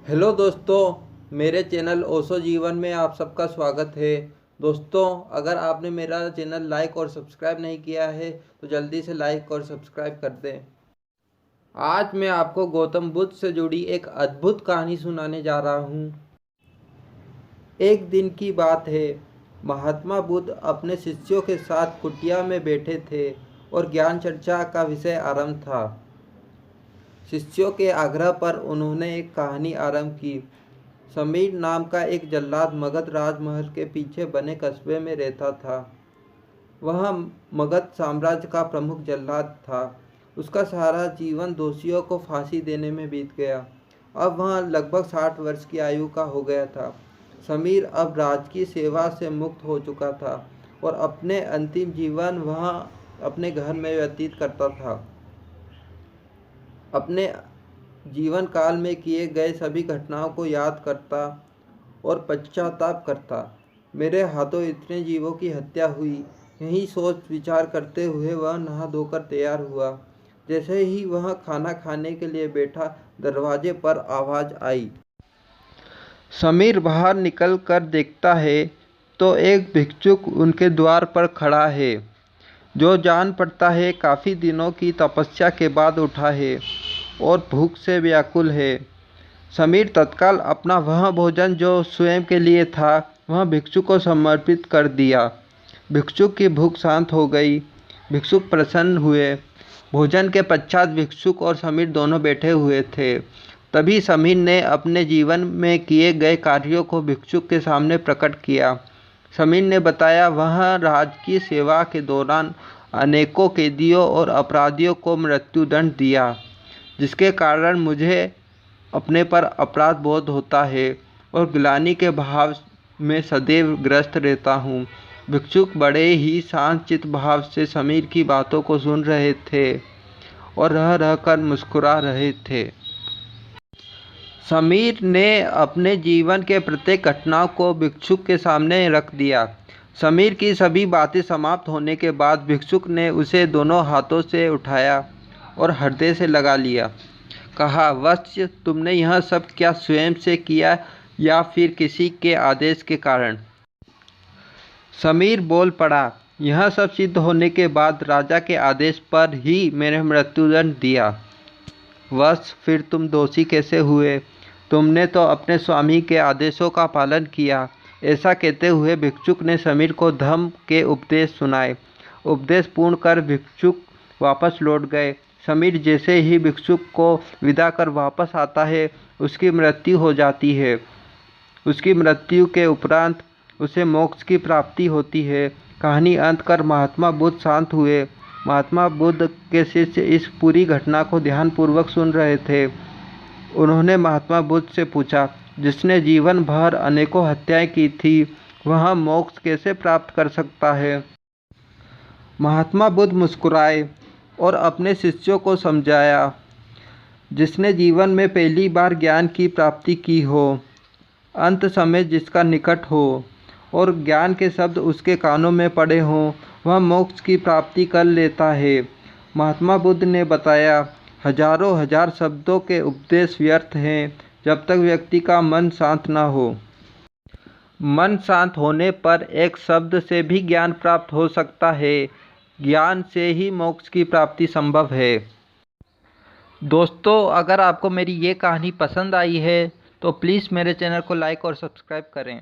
Hello दोस्तों, मेरे channel Osho जीवन में आप सबका स्वागत है। दोस्तों, अगर आपने मेरा चैनल लाइक और सब्सक्राइब नहीं किया है तो जल्दी से लाइक और सब्सक्राइब कर दें। आज मैं आपको गौतम बुद्ध से जुड़ी एक अद्भुत कहानी सुनाने जा रहा हूँ। एक दिन की बात है, महात्मा बुद्ध अपने शिष्यों के साथ कुटिया में बैठे थे और ज्ञान चर्चा का विषय आरंभ था। शिष्यों के आग्रह पर उन्होंने एक कहानी आरंभ की। समीर नाम का एक जल्लाद मगध राजमहल के पीछे बने कस्बे में रहता था। वह मगध साम्राज्य का प्रमुख जल्लाद था। उसका सारा जीवन दोषियों को फांसी देने में बीत गया। अब वह लगभग 60 वर्ष की आयु का हो गया था। समीर अब राजकीय सेवा से मुक्त हो चुका था और अपने अंतिम जीवन वह अपने घर में व्यतीत करता था। अपने जीवन काल में किए गए सभी घटनाओं को याद करता और पश्चाताप करता। मेरे हाथों इतने जीवों की हत्या हुई, यही सोच विचार करते हुए वह नहा धोकर तैयार हुआ। जैसे ही वह खाना खाने के लिए बैठा, दरवाजे पर आवाज़ आई। समीर बाहर निकल कर देखता है तो एक भिक्षुक उनके द्वार पर खड़ा है, जो जान पड़ता है काफ़ी दिनों की तपस्या के बाद उठा है और भूख से व्याकुल है। समीर तत्काल अपना वह भोजन जो स्वयं के लिए था वह भिक्षुक को समर्पित कर दिया। भिक्षुक की भूख शांत हो गई। भिक्षुक प्रसन्न हुए। भोजन के पश्चात भिक्षुक और समीर दोनों बैठे हुए थे। तभी समीर ने अपने जीवन में किए गए कार्यों को भिक्षुक के सामने प्रकट किया। समीर ने बताया, वह राजकीय सेवा के दौरान अनेकों कैदियों और अपराधियों को मृत्युदंड दिया, जिसके कारण मुझे अपने पर अपराध बोध होता है और ग्लानि के भाव में सदैव ग्रस्त रहता हूँ। भिक्षुक बड़े ही शांत चित्त भाव से समीर की बातों को सुन रहे थे और रह रह कर मुस्कुरा रहे थे। समीर ने अपने जीवन के प्रत्येक घटनाओं को भिक्षुक के सामने रख दिया। समीर की सभी बातें समाप्त होने के बाद भिक्षुक ने उसे दोनों हाथों से उठाया और हृदय से लगा लिया। कहा, वत्स, तुमने यह सब क्या स्वयं से किया या फिर किसी के आदेश के कारण? समीर बोल पड़ा, यह सब सिद्ध होने के बाद राजा के आदेश पर ही मैंने मृत्युदंड दिया। वत्स, फिर तुम दोषी कैसे हुए? तुमने तो अपने स्वामी के आदेशों का पालन किया। ऐसा कहते हुए भिक्षुक ने समीर को धम्म के उपदेश सुनाए। उपदेश पूर्ण कर भिक्षुक वापस लौट गए। समीर जैसे ही भिक्षुक को विदा कर वापस आता है, उसकी मृत्यु हो जाती है। उसकी मृत्यु के उपरांत उसे मोक्ष की प्राप्ति होती है। कहानी अंत कर महात्मा बुद्ध शांत हुए। महात्मा बुद्ध के शिष्य इस पूरी घटना को ध्यानपूर्वक सुन रहे थे। उन्होंने महात्मा बुद्ध से पूछा, जिसने जीवन भर अनेकों हत्याएं की थी, वह मोक्ष कैसे प्राप्त कर सकता है? महात्मा बुद्ध मुस्कुराए और अपने शिष्यों को समझाया, जिसने जीवन में पहली बार ज्ञान की प्राप्ति की हो, अंत समय जिसका निकट हो और ज्ञान के शब्द उसके कानों में पड़े हों, वह मोक्ष की प्राप्ति कर लेता है। महात्मा बुद्ध ने बताया, हजारों हजार शब्दों के उपदेश व्यर्थ हैं जब तक व्यक्ति का मन शांत न हो। मन शांत होने पर एक शब्द से भी ज्ञान प्राप्त हो सकता है। ज्ञान से ही मोक्ष की प्राप्ति संभव है। दोस्तों, अगर आपको मेरी ये कहानी पसंद आई है तो प्लीज़ मेरे चैनल को लाइक और सब्सक्राइब करें।